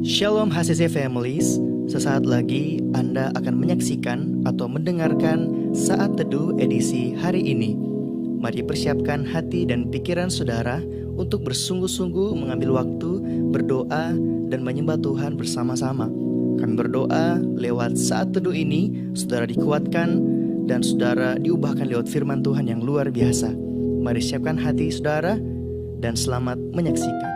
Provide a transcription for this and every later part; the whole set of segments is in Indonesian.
Shalom HCC Families, sesaat lagi Anda akan menyaksikan atau mendengarkan Saat Teduh edisi hari ini. Mari persiapkan hati dan pikiran saudara untuk bersungguh-sungguh mengambil waktu, berdoa, dan menyembah Tuhan bersama-sama. Kami berdoa lewat Saat Teduh ini, saudara dikuatkan dan saudara diubahkan lewat firman Tuhan yang luar biasa. Mari siapkan hati saudara dan selamat menyaksikan.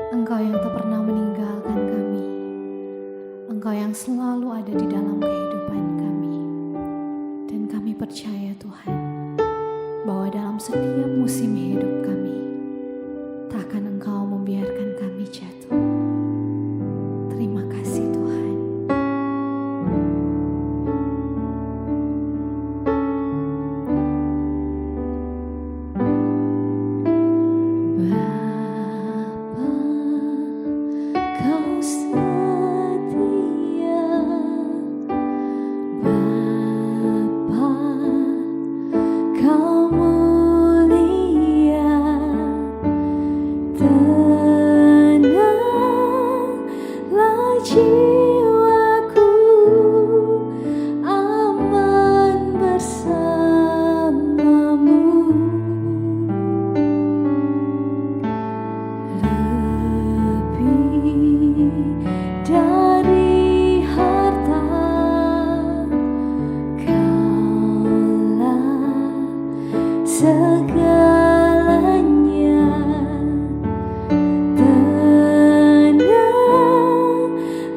Engkau yang tak pernah meninggalkan kami, Engkau yang selalu ada di dalam kehidupan kami. Dan kami percaya Tuhan, bahwa dalam setiap musim hidup kami, takkan Engkau membiarkan kami jatuh. Terima kasih Tuhan.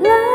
Tenanglah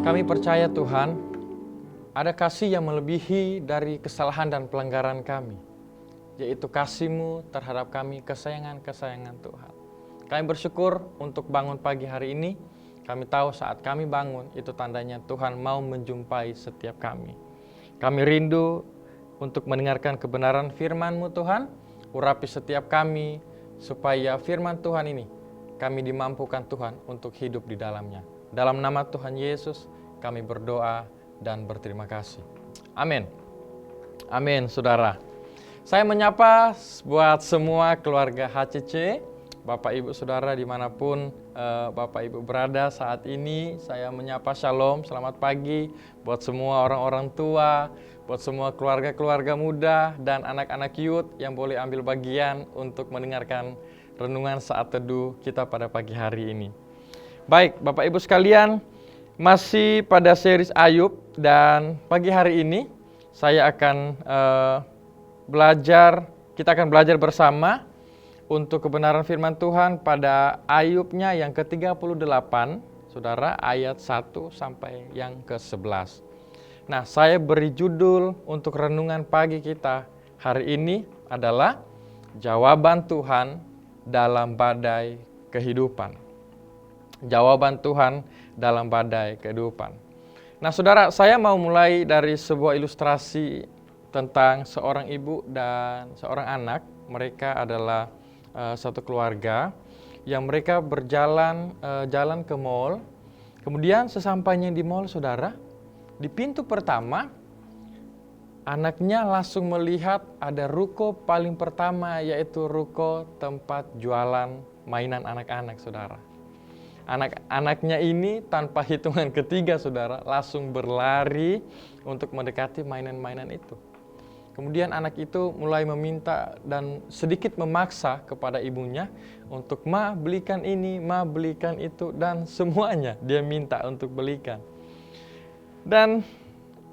Kami percaya Tuhan, ada kasih yang melebihi dari kesalahan dan pelanggaran kami, yaitu kasih-Mu terhadap kami, kesayangan-kesayangan Tuhan. Kami bersyukur untuk bangun pagi hari ini. Kami tahu saat kami bangun, itu tandanya Tuhan mau menjumpai setiap kami. Kami rindu untuk mendengarkan kebenaran firman-Mu Tuhan. Urapi setiap kami, supaya firman Tuhan ini, kami dimampukan Tuhan untuk hidup di dalamnya. Dalam nama Tuhan Yesus, kami berdoa dan berterima kasih. Amin. Amin, saudara. Saya menyapa buat semua keluarga HCC, Bapak Ibu Saudara dimanapun Bapak Ibu berada saat ini. Saya menyapa shalom, selamat pagi buat semua orang-orang tua, buat semua keluarga-keluarga muda dan anak-anak youth yang boleh ambil bagian untuk mendengarkan renungan saat teduh kita pada pagi hari ini. Baik, Bapak Ibu sekalian, masih pada series Ayub, dan pagi hari ini saya akan kita akan belajar bersama untuk kebenaran firman Tuhan pada Ayubnya yang ke-38, saudara, ayat 1 sampai yang ke-11. Nah, saya beri judul untuk renungan pagi kita hari ini adalah Jawaban Tuhan dalam Badai Kehidupan. Jawaban Tuhan dalam badai kehidupan. Nah, saudara, saya mau mulai dari sebuah ilustrasi tentang seorang ibu dan seorang anak. Mereka adalah satu keluarga yang mereka jalan ke mall. Kemudian sesampainya di mall, saudara, di pintu pertama, anaknya langsung melihat ada ruko paling pertama, yaitu ruko tempat jualan mainan anak-anak, saudara. Anak-anaknya ini tanpa hitungan ketiga, saudara, langsung berlari untuk mendekati mainan-mainan itu. Kemudian anak itu mulai meminta dan sedikit memaksa kepada ibunya untuk, "Ma, belikan ini, Ma, belikan itu," dan semuanya dia minta untuk belikan. Dan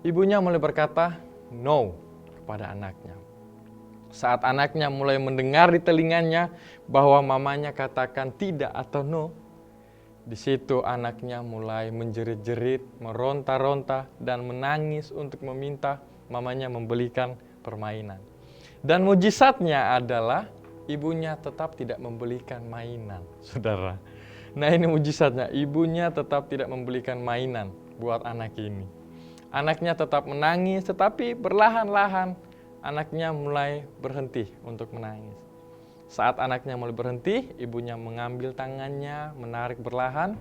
ibunya mulai berkata no kepada anaknya. Saat anaknya mulai mendengar di telinganya bahwa mamanya katakan tidak atau no, di situ anaknya mulai menjerit-jerit, meronta-ronta, dan menangis untuk meminta mamanya membelikan permainan. Dan mujizatnya adalah ibunya tetap tidak membelikan mainan, saudara. Nah, ini mujizatnya, ibunya tetap tidak membelikan mainan buat anak ini. Anaknya tetap menangis, tetapi perlahan-lahan anaknya mulai berhenti untuk menangis. Saat anaknya mulai berhenti, ibunya mengambil tangannya, menarik perlahan,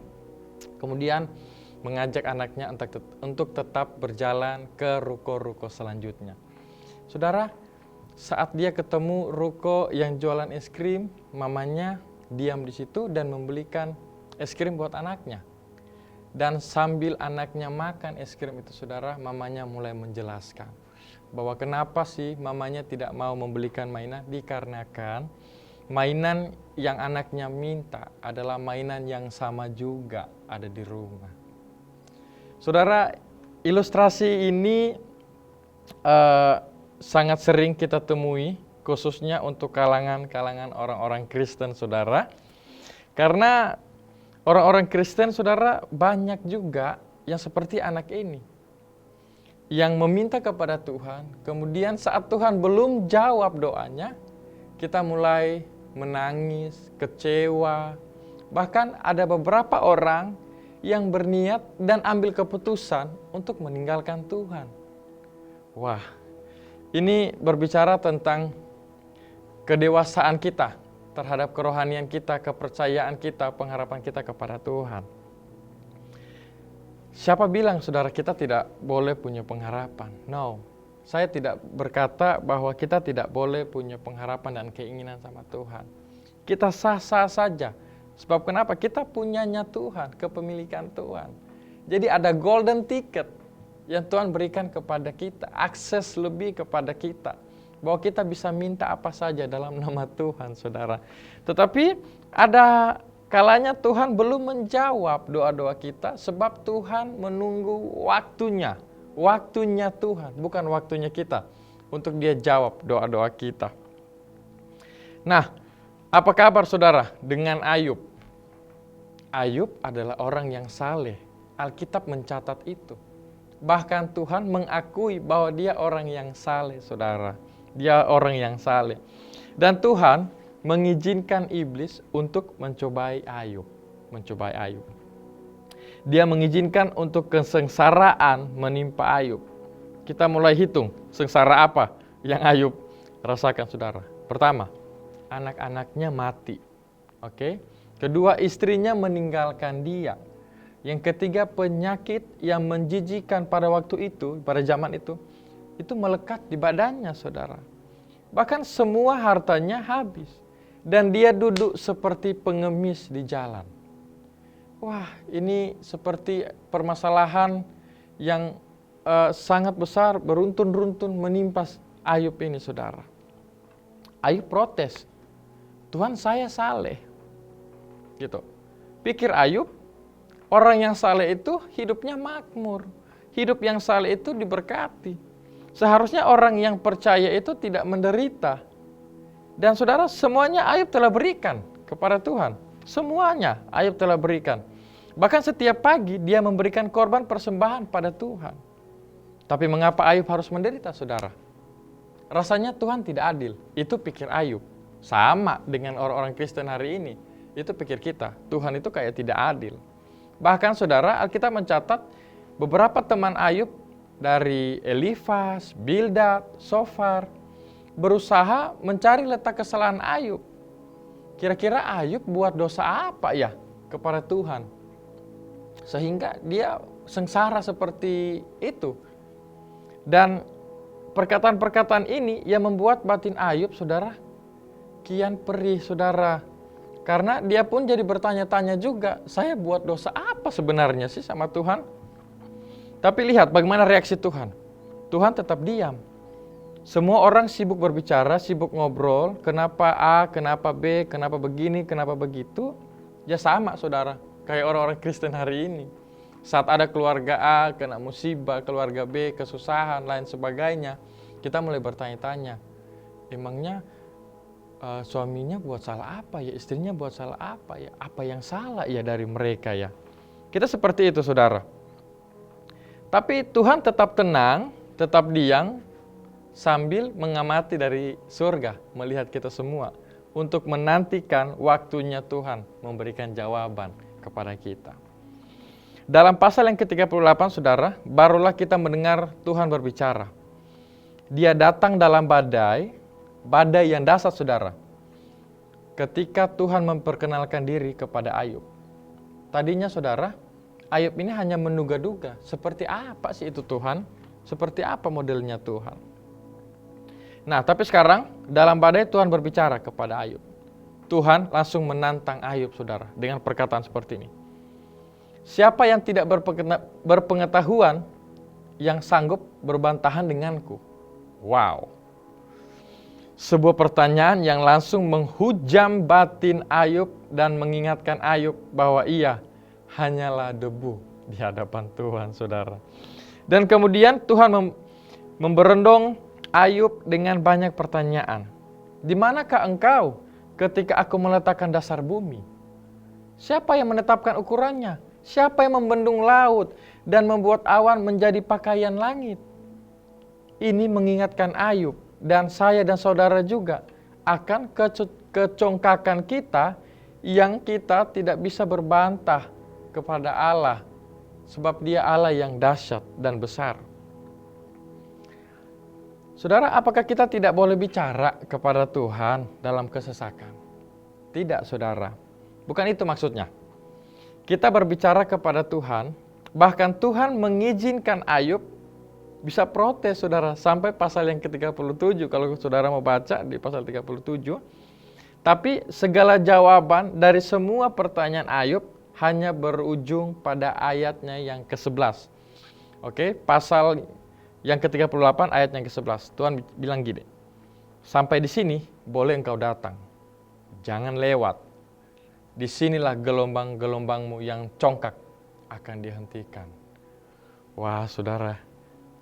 kemudian mengajak anaknya untuk tetap berjalan ke ruko-ruko selanjutnya. Saudara, saat dia ketemu ruko yang jualan es krim, mamanya diam di situ dan membelikan es krim buat anaknya. Dan sambil anaknya makan es krim itu, saudara, mamanya mulai menjelaskan bahwa kenapa sih mamanya tidak mau membelikan mainan, dikarenakan mainan yang anaknya minta adalah mainan yang sama juga ada di rumah. Saudara, ilustrasi ini sangat sering kita temui, khususnya untuk kalangan orang-orang Kristen, saudara. Karena orang-orang Kristen, saudara, banyak juga yang seperti anak ini, yang meminta kepada Tuhan, kemudian saat Tuhan belum jawab doanya, kita mulai menangis, kecewa. Bahkan ada beberapa orang yang berniat dan ambil keputusan untuk meninggalkan Tuhan. Wah, ini berbicara tentang kedewasaan kita terhadap kerohanian kita, kepercayaan kita, pengharapan kita kepada Tuhan. Siapa bilang, saudara, kita tidak boleh punya pengharapan? No, saya tidak berkata bahwa kita tidak boleh punya pengharapan dan keinginan sama Tuhan. Kita sah-sah saja. Sebab kenapa? Kita punyanya Tuhan, kepemilikan Tuhan. Jadi ada golden ticket yang Tuhan berikan kepada kita, akses lebih kepada kita, bahwa kita bisa minta apa saja dalam nama Tuhan, saudara. Tetapi ada kalanya Tuhan belum menjawab doa-doa kita, sebab Tuhan menunggu waktunya. Waktunya Tuhan, bukan waktunya kita, untuk Dia jawab doa-doa kita. Nah, apa kabar, saudara, dengan Ayub? Ayub adalah orang yang saleh, Alkitab mencatat itu. Bahkan Tuhan mengakui bahwa dia orang yang saleh, saudara. Dia orang yang saleh. Dan Tuhan mengizinkan iblis untuk mencobai Ayub. Dia mengizinkan untuk kesengsaraan menimpa Ayub. Kita mulai hitung, sengsara apa yang Ayub rasakan, saudara. Pertama, anak-anaknya mati. Oke. Kedua, istrinya meninggalkan dia. Yang ketiga, penyakit yang menjijikan pada waktu itu, pada zaman itu melekat di badannya, saudara. Bahkan semua hartanya habis. Dan dia duduk seperti pengemis di jalan. Wah, ini seperti permasalahan yang sangat besar, beruntun-runtun menimpa Ayub ini, saudara. Ayub protes, Tuhan, saya saleh. Gitu. Pikir Ayub, orang yang saleh itu hidupnya makmur. Hidup yang saleh itu diberkati. Seharusnya orang yang percaya itu tidak menderita. Dan saudara, semuanya Ayub telah berikan kepada Tuhan. Semuanya Ayub telah berikan. Bahkan setiap pagi dia memberikan korban persembahan pada Tuhan. Tapi mengapa Ayub harus menderita, saudara? Rasanya Tuhan tidak adil. Itu pikir Ayub. Sama dengan orang-orang Kristen hari ini. Itu pikir kita, Tuhan itu kayak tidak adil. Bahkan saudara, Alkitab mencatat beberapa teman Ayub dari Elifas, Bildad, Sofar berusaha mencari letak kesalahan Ayub. Kira-kira Ayub buat dosa apa ya kepada Tuhan? Sehingga dia sengsara seperti itu. Dan perkataan-perkataan ini yang membuat batin Ayub, saudara, kian perih, saudara. Karena dia pun jadi bertanya-tanya juga, saya buat dosa apa sebenarnya sih sama Tuhan? Tapi lihat bagaimana reaksi Tuhan. Tuhan tetap diam. Semua orang sibuk berbicara, sibuk ngobrol, kenapa A, kenapa B, kenapa begini, kenapa begitu. Ya sama, saudara, kayak orang-orang Kristen hari ini. Saat ada keluarga A, kena musibah, keluarga B, kesusahan, lain sebagainya, kita mulai bertanya-tanya, emangnya suaminya buat salah apa ya, istrinya buat salah apa ya, apa yang salah ya dari mereka ya. Kita seperti itu, saudara. Tapi Tuhan tetap tenang, tetap diam, sambil mengamati dari surga, melihat kita semua, untuk menantikan waktunya Tuhan memberikan jawaban kepada kita. Dalam pasal yang ke-38, saudara, barulah kita mendengar Tuhan berbicara. Dia datang dalam badai yang dahsyat, saudara. Ketika Tuhan memperkenalkan diri kepada Ayub. Tadinya, saudara, Ayub ini hanya menduga-duga, seperti apa sih itu Tuhan? Seperti apa modelnya Tuhan? Nah, tapi sekarang dalam badai Tuhan berbicara kepada Ayub. Tuhan langsung menantang Ayub, saudara, dengan perkataan seperti ini. Siapa yang tidak berpengetahuan yang sanggup berbantahan denganku? Wow. Sebuah pertanyaan yang langsung menghujam batin Ayub dan mengingatkan Ayub bahwa ia hanyalah debu di hadapan Tuhan, saudara. Dan kemudian Tuhan memberendong Ayub dengan banyak pertanyaan. Di manakah engkau ketika aku meletakkan dasar bumi? Siapa yang menetapkan ukurannya? Siapa yang membendung laut dan membuat awan menjadi pakaian langit? Ini mengingatkan Ayub dan saya dan saudara juga akan kecongkakan kita yang kita tidak bisa berbantah kepada Allah, sebab Dia Allah yang dahsyat dan besar. Saudara, apakah kita tidak boleh bicara kepada Tuhan dalam kesesakan? Tidak, saudara. Bukan itu maksudnya. Kita berbicara kepada Tuhan, bahkan Tuhan mengizinkan Ayub bisa protes, saudara, sampai pasal yang ke-37, kalau saudara mau baca di pasal 37. Tapi segala jawaban dari semua pertanyaan Ayub hanya berujung pada ayatnya yang ke-11. Oke, pasal yang ke-38 ayat yang ke-11. Tuhan bilang gini, sampai di sini boleh engkau datang, jangan lewat. Disinilah gelombang-gelombangmu yang congkak akan dihentikan. Wah, saudara,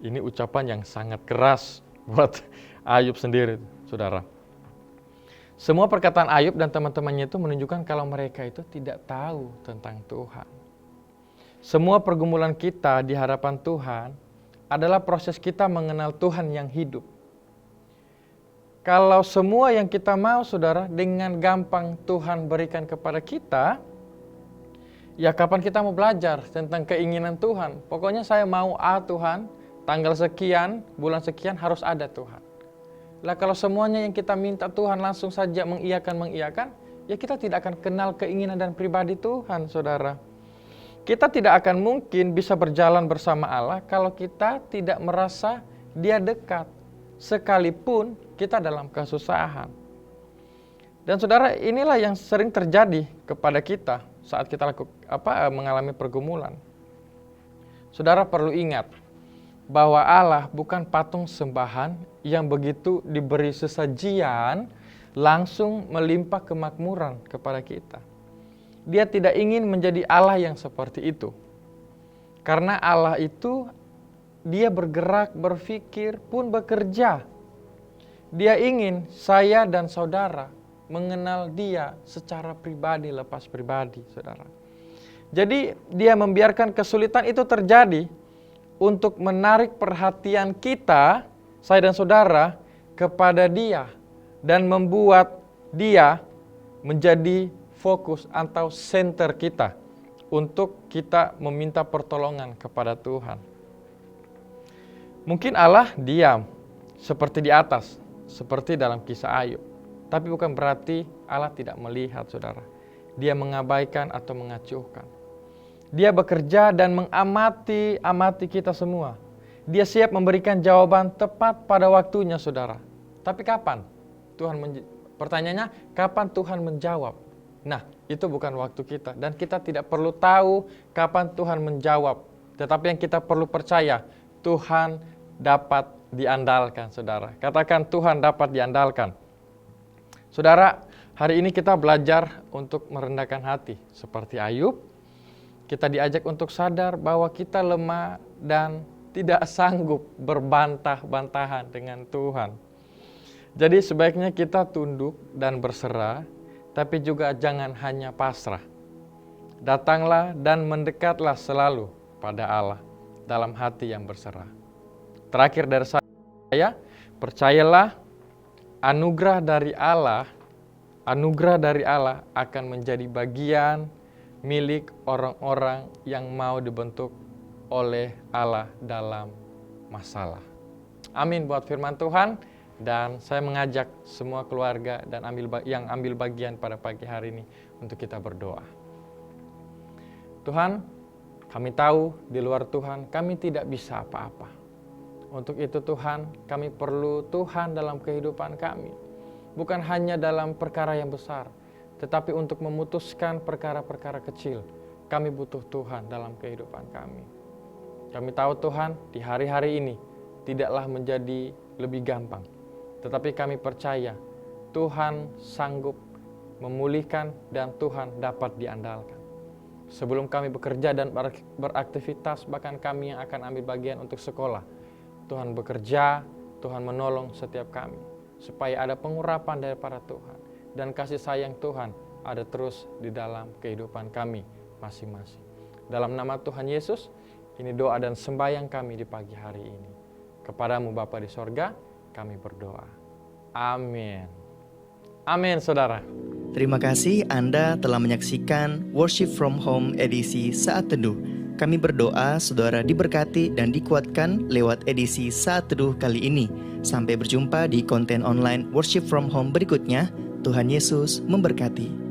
ini ucapan yang sangat keras buat Ayub sendiri, saudara. Semua perkataan Ayub dan teman-temannya itu menunjukkan kalau mereka itu tidak tahu tentang Tuhan. semua pergumulan kita di hadapan Tuhan adalah proses kita mengenal Tuhan yang hidup. Kalau semua yang kita mau, saudara, dengan gampang Tuhan berikan kepada kita, ya kapan kita mau belajar tentang keinginan Tuhan? Pokoknya saya mau A Tuhan, tanggal sekian, bulan sekian harus ada Tuhan. Lah kalau semuanya yang kita minta Tuhan langsung saja mengiyakan, ya kita tidak akan kenal keinginan dan pribadi Tuhan, saudara. Kita tidak akan mungkin bisa berjalan bersama Allah kalau kita tidak merasa Dia dekat, sekalipun kita dalam kesusahan. Dan saudara, inilah yang sering terjadi kepada kita saat kita mengalami pergumulan. Saudara perlu ingat bahwa Allah bukan patung sembahan yang begitu diberi sesajian langsung melimpah kemakmuran kepada kita. Dia tidak ingin menjadi Allah yang seperti itu. Karena Allah itu Dia bergerak, berpikir, pun bekerja. Dia ingin saya dan saudara mengenal Dia secara pribadi, lepas pribadi, saudara. Jadi Dia membiarkan kesulitan itu terjadi untuk menarik perhatian kita, saya dan saudara, kepada Dia dan membuat Dia menjadi fokus atau center kita untuk kita meminta pertolongan kepada Tuhan. Mungkin Allah diam seperti di atas, seperti dalam kisah Ayub. Tapi bukan berarti Allah tidak melihat, saudara. Dia mengabaikan atau mengacuhkan. Dia bekerja dan mengamati kita semua. Dia siap memberikan jawaban tepat pada waktunya, saudara. Tapi kapan? Pertanyaannya, kapan Tuhan menjawab? Nah, itu bukan waktu kita. Dan kita tidak perlu tahu kapan Tuhan menjawab. Tetapi yang kita perlu percaya, Tuhan dapat diandalkan, saudara. Katakan, Tuhan dapat diandalkan. Saudara, hari ini kita belajar untuk merendahkan hati. Seperti Ayub, kita diajak untuk sadar bahwa kita lemah dan tidak sanggup berbantah-bantahan dengan Tuhan. Jadi sebaiknya kita tunduk dan berserah, tapi juga jangan hanya pasrah. Datanglah dan mendekatlah selalu pada Allah dalam hati yang berserah. Terakhir dari saya, percayalah anugerah dari Allah akan menjadi bagian milik orang-orang yang mau dibentuk oleh Allah dalam masalah. Amin buat firman Tuhan, dan saya mengajak semua keluarga dan yang ambil bagian pada pagi hari ini untuk kita berdoa. Tuhan, kami tahu di luar Tuhan kami tidak bisa apa-apa. Untuk itu Tuhan, kami perlu Tuhan dalam kehidupan kami. Bukan hanya dalam perkara yang besar, tetapi untuk memutuskan perkara-perkara kecil, kami butuh Tuhan dalam kehidupan kami. Kami tahu Tuhan, di hari-hari ini tidaklah menjadi lebih gampang. Tetapi kami percaya Tuhan sanggup memulihkan dan Tuhan dapat diandalkan. Sebelum kami bekerja dan beraktivitas, bahkan kami yang akan ambil bagian untuk sekolah, Tuhan bekerja, Tuhan menolong setiap kami, supaya ada pengurapan daripada Tuhan. Dan kasih sayang Tuhan ada terus di dalam kehidupan kami masing-masing. Dalam nama Tuhan Yesus, ini doa dan sembahyang kami di pagi hari ini. Kepadamu Bapa di sorga, kami berdoa. Amin. Amin, saudara. Terima kasih Anda telah menyaksikan Worship from Home edisi Saat Teduh. Kami berdoa saudara diberkati dan dikuatkan lewat edisi Saat Teduh kali ini. Sampai berjumpa di konten online Worship from Home berikutnya. Tuhan Yesus memberkati.